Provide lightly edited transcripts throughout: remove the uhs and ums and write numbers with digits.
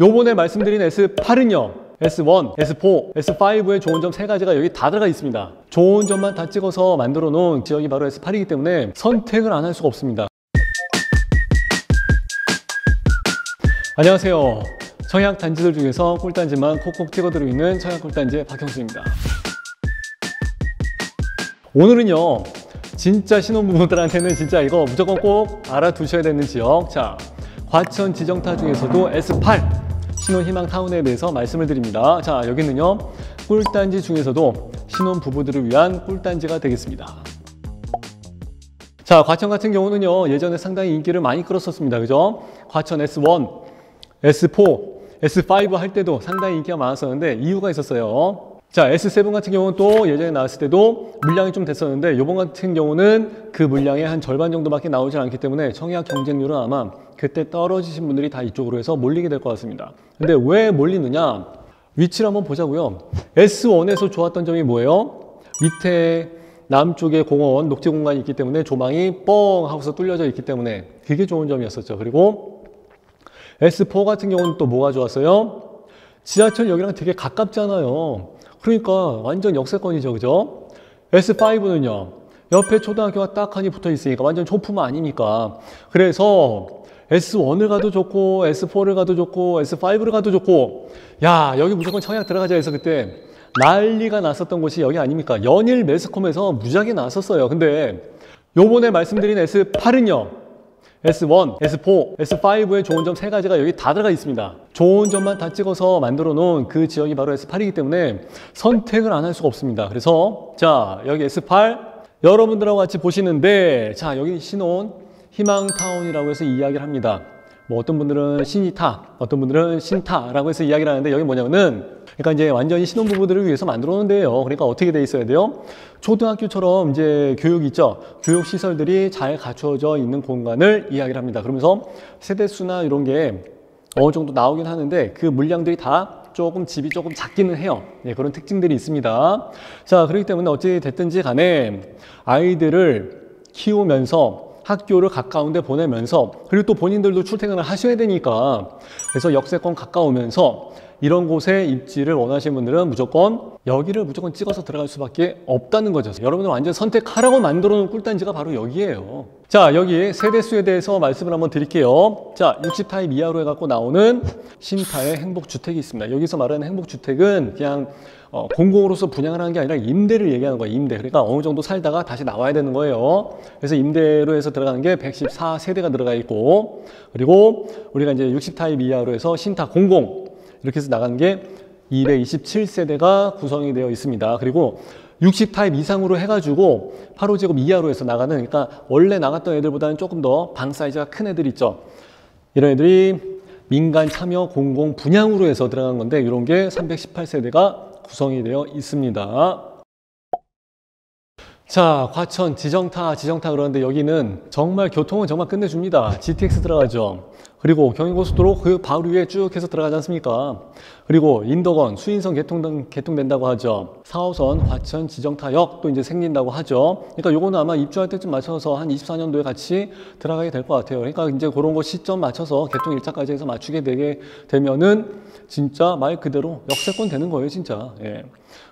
요번에 말씀드린 S8은요, S1, S4, S5의 좋은 점 3가지가 여기 다 들어가 있습니다. 좋은 점만 다 찍어서 만들어 놓은 지역이 바로 S8이기 때문에 선택을 안 할 수가 없습니다. 안녕하세요. 청약 단지들 중에서 꿀단지만 콕콕 찍어드리고 있는 청약 꿀단지의 박형수입니다. 오늘은요, 진짜 신혼부부들한테는 진짜 이거 무조건 꼭 알아두셔야 되는 지역, 자, 과천 지정타 중에서도 S8 신혼희망타운에 대해서 말씀을 드립니다. 자, 여기는요, 꿀단지 중에서도 신혼부부들을 위한 꿀단지가 되겠습니다. 자, 과천 같은 경우는요, 예전에 상당히 인기를 많이 끌었었습니다. 그죠? 과천 S1, S4, S5 할 때도 상당히 인기가 많았었는데 이유가 있었어요. 자, S7 같은 경우는 또 예전에 나왔을 때도 물량이 좀 됐었는데 이번 같은 경우는 그 물량의 한 절반 정도밖에 나오지 않기 때문에 청약 경쟁률은 아마 그때 떨어지신 분들이 다 이쪽으로 해서 몰리게 될 것 같습니다. 근데 왜 몰리느냐? 위치를 한번 보자고요. S1에서 좋았던 점이 뭐예요? 밑에 남쪽에 공원, 녹지 공간이 있기 때문에 조망이 뻥 하고서 뚫려져 있기 때문에 그게 좋은 점이었었죠. 그리고 S4 같은 경우는 또 뭐가 좋았어요? 지하철 역이랑 되게 가깝잖아요. 그러니까 완전 역세권이죠, 그죠? S5는요, 옆에 초등학교가 딱 하니 붙어 있으니까 완전 초품 아닙니까? 그래서 S1을 가도 좋고, S4를 가도 좋고, S5를 가도 좋고, 야, 여기 무조건 청약 들어가자 해서 그때 난리가 났었던 곳이 여기 아닙니까? 연일 매스컴에서 무지하게 나왔었어요. 근데 요번에 말씀드린 S8은요, S1, S4, S5의 좋은 점 3가지가 여기 다 들어가 있습니다. 좋은 점만 다 찍어서 만들어 놓은 그 지역이 바로 S8이기 때문에 선택을 안 할 수가 없습니다. 그래서 자, 여기 S8 여러분들하고 같이 보시는데, 자, 여기 신혼 희망타운이라고 해서 이야기를 합니다. 뭐 어떤 분들은 신이타, 어떤 분들은 신타라고 해서 이야기를 하는데, 여기 뭐냐면은 그러니까 이제 완전히 신혼부부들을 위해서 만들어 놓은데요. 그러니까 어떻게 돼 있어야 돼요? 초등학교처럼 이제 교육이 있죠. 교육 시설들이 잘 갖춰져 있는 공간을 이야기를 합니다. 그러면서 세대수나 이런 게 어느 정도 나오긴 하는데 그 물량들이 다 조금 집이 조금 작기는 해요. 네, 그런 특징들이 있습니다. 자, 그렇기 때문에 어찌 됐든지 간에 아이들을 키우면서 학교를 가까운 데 보내면서, 그리고 또 본인들도 출퇴근을 하셔야 되니까, 그래서 역세권 가까우면서 이런 곳에 입지를 원하시는 분들은 무조건 여기를 무조건 찍어서 들어갈 수밖에 없다는 거죠. 여러분들 완전 선택하라고 만들어 놓은 꿀단지가 바로 여기예요. 자, 여기 세대수에 대해서 말씀을 한번 드릴게요. 자, 60타입 이하로 해갖고 나오는 신타의 행복주택이 있습니다. 여기서 말하는 행복주택은 그냥 공공으로서 분양을 하는 게 아니라 임대를 얘기하는 거예요. 임대. 그러니까 어느 정도 살다가 다시 나와야 되는 거예요. 그래서 임대로 해서 들어가는 게 114세대가 들어가 있고, 그리고 우리가 이제 60타입 이하로 해서 신타 공공 이렇게 해서 나가는 게 227세대가 구성이 되어 있습니다. 그리고 60타입 이상으로 해가지고 8호제곱 이하로 해서 나가는, 그러니까 원래 나갔던 애들보다는 조금 더 방 사이즈가 큰 애들 있죠. 이런 애들이 민간 참여 공공 분양으로 해서 들어간 건데, 이런 게 318세대가 구성이 되어 있습니다. 자, 과천 지정타 그러는데 여기는 정말 교통은 정말 끝내줍니다. GTX 들어가죠. 그리고 경인고속도로 그 바로 위에 쭉 해서 들어가지 않습니까? 그리고 인덕원, 수인선 개통된다고 하죠. 4호선 과천 지정타역 또 이제 생긴다고 하죠. 그러니까 요거는 아마 입주할 때쯤 맞춰서 한 24년도에 같이 들어가게 될 것 같아요. 그러니까 이제 그런 거 시점 맞춰서 개통 일자까지 해서 맞추게 되게 되면은 진짜 말 그대로 역세권 되는 거예요, 진짜. 예.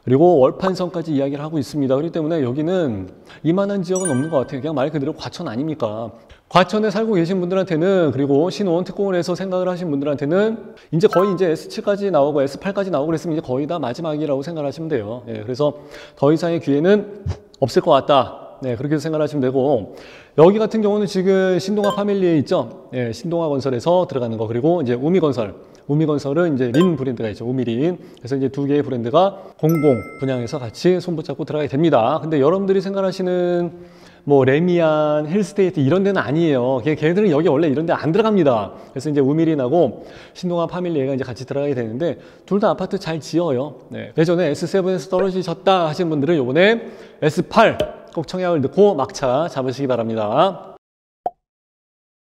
그리고 월판선까지 이야기를 하고 있습니다. 그렇기 때문에 여기는 이만한 지역은 없는 것 같아요. 그냥 말 그대로 과천 아닙니까? 과천에 살고 계신 분들한테는, 그리고 신혼 특공을 해서 생각을 하신 분들한테는 이제 거의 이제 S7까지 나오고 S8까지 나오고 그랬으면 이제 거의 다 마지막이라고 생각하시면 돼요. 예, 그래서 더 이상의 기회는 없을 것 같다. 네, 그렇게 생각하시면 되고, 여기 같은 경우는 지금 신동아 파밀리에 있죠. 예, 신동아 건설에서 들어가는 거, 그리고 이제 우미건설은 이제 린 브랜드가 있죠. 우미린. 그래서 이제 두 개의 브랜드가 공공 분양해서 같이 손붙잡고 들어가게 됩니다. 근데 여러분들이 생각하시는 뭐 레미안, 힐스테이트 이런 데는 아니에요. 걔네들은 여기 원래 이런 데 안 들어갑니다. 그래서 이제 우미린하고 신동아 파밀리가 이제 같이 들어가게 되는데 둘 다 아파트 잘 지어요. 네. 예전에 S7에서 떨어지셨다 하신 분들은 요번에 S8 꼭 청약을 넣고 막차 잡으시기 바랍니다.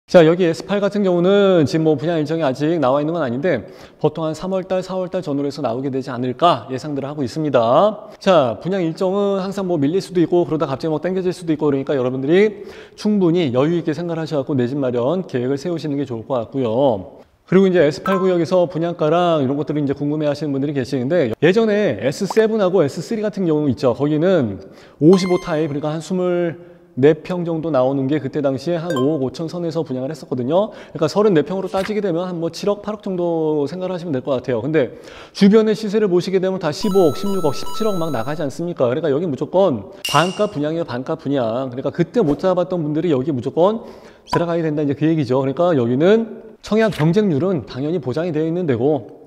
자, 여기 S8 같은 경우는 지금 뭐 분양 일정이 아직 나와 있는 건 아닌데 보통 한 3월달, 4월달 전후로 해서 나오게 되지 않을까 예상들을 하고 있습니다. 자, 분양 일정은 항상 뭐 밀릴 수도 있고 그러다 갑자기 뭐 당겨질 수도 있고, 그러니까 여러분들이 충분히 여유 있게 생각하셔서 내 집 마련 계획을 세우시는 게 좋을 것 같고요. 그리고 이제 S8 구역에서 분양가랑 이런 것들을 이제 궁금해 하시는 분들이 계시는데, 예전에 S7하고 S3 같은 경우 있죠. 거기는 55 타입, 그러니까 한 24평 정도 나오는 게 그때 당시에 한 5억 5천 선에서 분양을 했었거든요. 그러니까 34평으로 따지게 되면 한 뭐 7억, 8억 정도 생각을 하시면 될 것 같아요. 근데 주변의 시세를 보시게 되면 다 15억, 16억, 17억 막 나가지 않습니까? 그러니까 여기 무조건 반가 분양이에요, 반가 분양. 그러니까 그때 못 잡았던 분들이 여기 무조건 들어가야 된다, 이제 그 얘기죠. 그러니까 여기는 청약 경쟁률은 당연히 보장이 되어 있는 데고,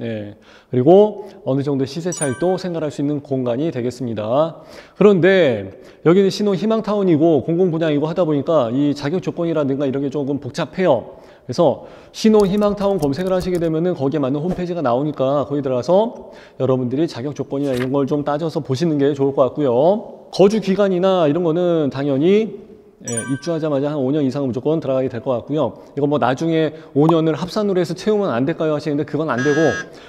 그리고 어느 정도 시세 차익도 생각할 수 있는 공간이 되겠습니다. 그런데 여기는 신혼 희망타운이고 공공분양이고 하다 보니까 이 자격 조건이라든가 이런 게 조금 복잡해요. 그래서 신혼 희망타운 검색을 하시게 되면은 거기에 맞는 홈페이지가 나오니까 거기 들어가서 여러분들이 자격 조건이나 이런 걸 좀 따져서 보시는 게 좋을 것 같고요. 거주 기간이나 이런 거는 당연히 입주하자마자 한 5년 이상은 무조건 들어가게 될 것 같고요. 이거 뭐 나중에 5년을 합산으로 해서 채우면 안 될까요 하시는데, 그건 안 되고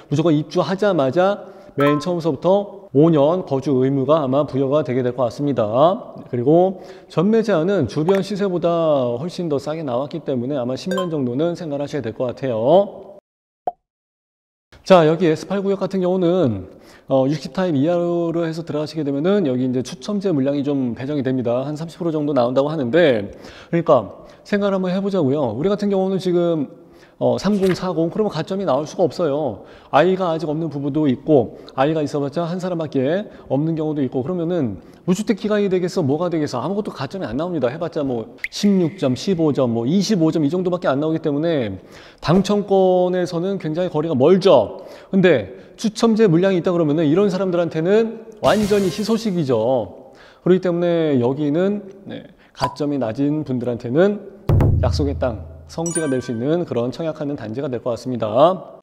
무조건 입주하자마자 맨 처음서부터 5년 거주 의무가 아마 부여가 되게 될 것 같습니다. 그리고 전매 제한은 주변 시세보다 훨씬 더 싸게 나왔기 때문에 아마 10년 정도는 생각하셔야 될 것 같아요. 자, 여기 S8 구역 같은 경우는 60타입 이하로 해서 들어가시게 되면은 여기 이제 추첨제 물량이 좀 배정이 됩니다. 한 30% 정도 나온다고 하는데, 그러니까 생각을 한번 해보자고요. 우리 같은 경우는 지금 30, 40, 그러면 가점이 나올 수가 없어요. 아이가 아직 없는 부부도 있고, 아이가 있어봤자 한 사람밖에 없는 경우도 있고, 그러면은 무주택 기간이 되겠어, 뭐가 되겠어, 아무것도 가점이 안 나옵니다. 해봤자 뭐 16점, 15점, 뭐 25점 이 정도밖에 안 나오기 때문에 당첨권에서는 굉장히 거리가 멀죠. 근데 추첨제 물량이 있다 그러면은 이런 사람들한테는 완전히 희소식이죠. 그렇기 때문에 여기는 가점이 낮은 분들한테는 약속의 땅, 성지가 될 수 있는 그런 청약하는 단지가 될 것 같습니다.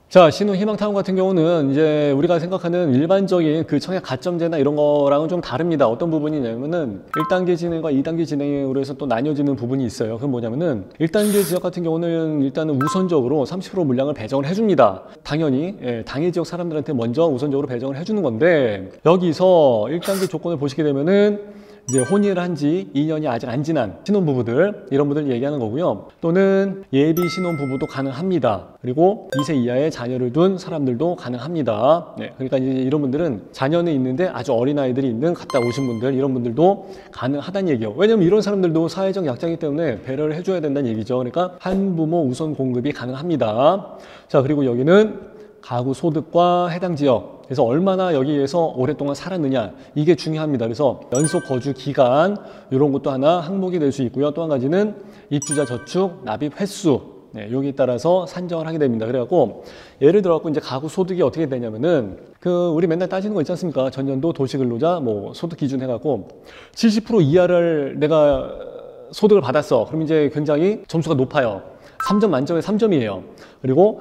자, 신혼 희망타운 같은 경우는 이제 우리가 생각하는 일반적인 그 청약 가점제나 이런 거랑은 좀 다릅니다. 어떤 부분이냐면은 1단계 진행과 2단계 진행으로 해서 또 나뉘어지는 부분이 있어요. 그건 뭐냐면은 1단계 지역 같은 경우는 일단은 우선적으로 30% 물량을 배정을 해줍니다. 당연히 당해 지역 사람들한테 먼저 우선적으로 배정을 해주는 건데, 여기서 1단계 조건을 보시게 되면은 이제 혼인을 한 지 2년이 아직 안 지난 신혼부부들, 이런 분들 얘기하는 거고요. 또는 예비 신혼부부도 가능합니다. 그리고 2세 이하의 자녀를 둔 사람들도 가능합니다. 그러니까 이제 이런 분들은 자녀는 있는데 아주 어린 아이들이 있는 갔다 오신 분들, 이런 분들도 가능하다는 얘기예요. 왜냐면 이런 사람들도 사회적 약자이기 때문에 배려를 해줘야 된다는 얘기죠. 그러니까 한부모 우선 공급이 가능합니다. 자, 그리고 여기는 가구 소득과 해당 지역, 그래서 얼마나 여기에서 오랫동안 살았느냐, 이게 중요합니다. 그래서 연속 거주 기간, 이런 것도 하나 항목이 될 수 있고요. 또 한 가지는 입주자 저축 납입 횟수, 여기에 따라서 산정을 하게 됩니다. 그래갖고 예를 들어 갖고 이제 가구 소득이 어떻게 되냐면은 우리 맨날 따지는 거 있지 않습니까? 전년도 도시근로자 뭐 소득 기준 해갖고 70% 이하를 내가 소득을 받았어. 그럼 이제 굉장히 점수가 높아요. 3점 만점에 3점이에요. 그리고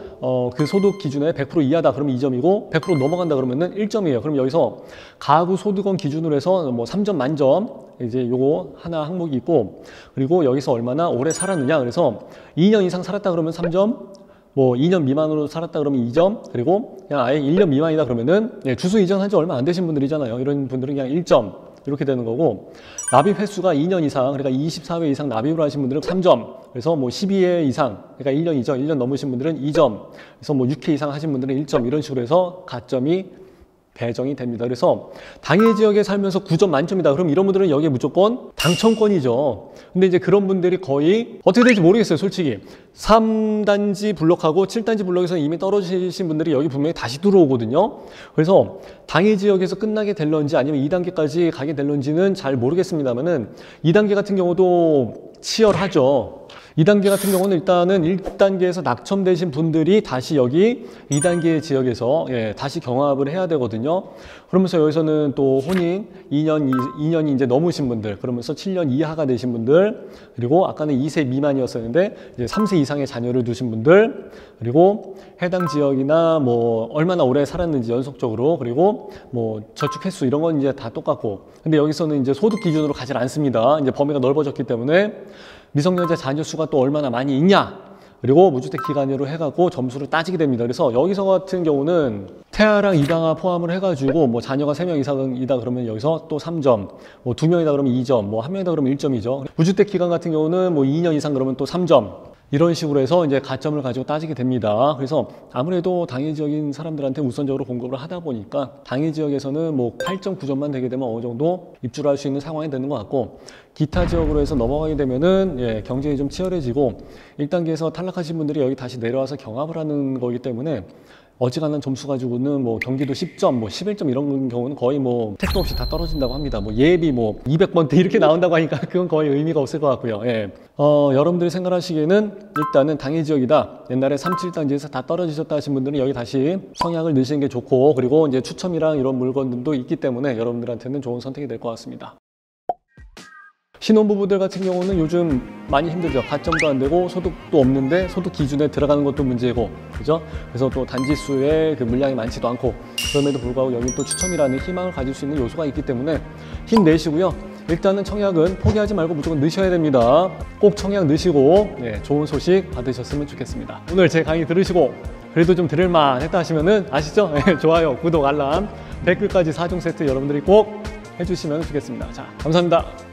그 소득 기준에 100% 이하다 그러면 2점이고, 100% 넘어간다 그러면은 1점이에요. 그럼 여기서 가구 소득원 기준으로 해서 뭐 3점 만점, 이제 요거 하나 항목이 있고, 그리고 여기서 얼마나 오래 살았느냐, 그래서 2년 이상 살았다 그러면 3점, 뭐 2년 미만으로 살았다 그러면 2점, 그리고 그냥 아예 1년 미만이다 그러면은 주소 이전한 지 얼마 안 되신 분들이잖아요. 이런 분들은 그냥 1점 이렇게 되는 거고, 납입 횟수가 2년 이상, 그러니까 24회 이상 납입을 하신 분들은 3점, 그래서 뭐 12회 이상, 그러니까 1년이죠. 1년 넘으신 분들은 2점, 그래서 뭐 6회 이상 하신 분들은 1점, 이런 식으로 해서 가점이 배정이 됩니다. 그래서 당해 지역에 살면서 9점 만점이다. 그럼 이런 분들은 여기에 무조건 당첨권이죠. 근데 이제 그런 분들이 거의 어떻게 될지 모르겠어요, 솔직히. 3단지 블록하고 7단지 블록에서 이미 떨어지신 분들이 여기 분명히 다시 들어오거든요. 그래서 당해 지역에서 끝나게 될런지 아니면 2단계까지 가게 될런지는 잘 모르겠습니다만은 2단계 같은 경우도 치열하죠. 2단계 같은 경우는 일단은 1단계에서 낙첨되신 분들이 다시 여기 2단계 지역에서 다시 경합을 해야 되거든요. 그러면서 여기서는 또 혼인 2년이 이제 넘으신 분들, 그러면서 7년 이하가 되신 분들, 그리고 아까는 2세 미만이었었는데 이제 3세 이상의 자녀를 두신 분들, 그리고 해당 지역이나 뭐 얼마나 오래 살았는지 연속적으로, 그리고 뭐 저축 횟수 이런 건 이제 다 똑같고, 근데 여기서는 이제 소득 기준으로 가지 않습니다. 이제 범위가 넓어졌기 때문에 미성년자 자녀 수가 또 얼마나 많이 있냐, 그리고 무주택 기간으로 해갖고 점수를 따지게 됩니다. 그래서 여기서 같은 경우는 태아랑 이당아 포함을 해가지고 뭐 자녀가 3명 이상이다 그러면 여기서 또 3점, 뭐 2명이다 그러면 2점, 뭐 1명이다 그러면 1점이죠. 무주택 기간 같은 경우는 뭐 2년 이상 그러면 또 3점, 이런 식으로 해서 이제 가점을 가지고 따지게 됩니다. 그래서 아무래도 당해 지역인 사람들한테 우선적으로 공급을 하다 보니까 당해 지역에서는 뭐 8.9점만 되게 되면 어느 정도 입주를 할 수 있는 상황이 되는 것 같고, 기타 지역으로 해서 넘어가게 되면은 경쟁이 좀 치열해지고 1단계에서 탈락하신 분들이 여기 다시 내려와서 경합을 하는 거기 때문에 어지간한 점수 가지고는 뭐 경기도 10점, 뭐 11점 이런 경우는 거의 뭐 택도 없이 다 떨어진다고 합니다. 뭐 예비 뭐 200번대 이렇게 나온다고 하니까 그건 거의 의미가 없을 것 같고요. 여러분들이 생각하시기에는 일단은 당해 지역이다, 옛날에 3, 7단지에서 다 떨어지셨다 하신 분들은 여기 다시 성향을 넣으시는 게 좋고, 그리고 이제 추첨이랑 이런 물건들도 있기 때문에 여러분들한테는 좋은 선택이 될 것 같습니다. 신혼부부들 같은 경우는 요즘 많이 힘들죠. 가점도 안 되고 소득도 없는데 소득 기준에 들어가는 것도 문제고, 그죠? 그래서 또 단지 수의 그 물량이 많지도 않고, 그럼에도 불구하고 여기 또 추첨이라는 희망을 가질 수 있는 요소가 있기 때문에 힘내시고요. 일단은 청약은 포기하지 말고 무조건 넣으셔야 됩니다. 꼭 청약 넣으시고 좋은 소식 받으셨으면 좋겠습니다. 오늘 제 강의 들으시고 그래도 좀 들을만 했다 하시면은 아시죠? 좋아요, 구독, 알람, 댓글까지 4종 세트 여러분들이 꼭 해주시면 좋겠습니다. 자, 감사합니다.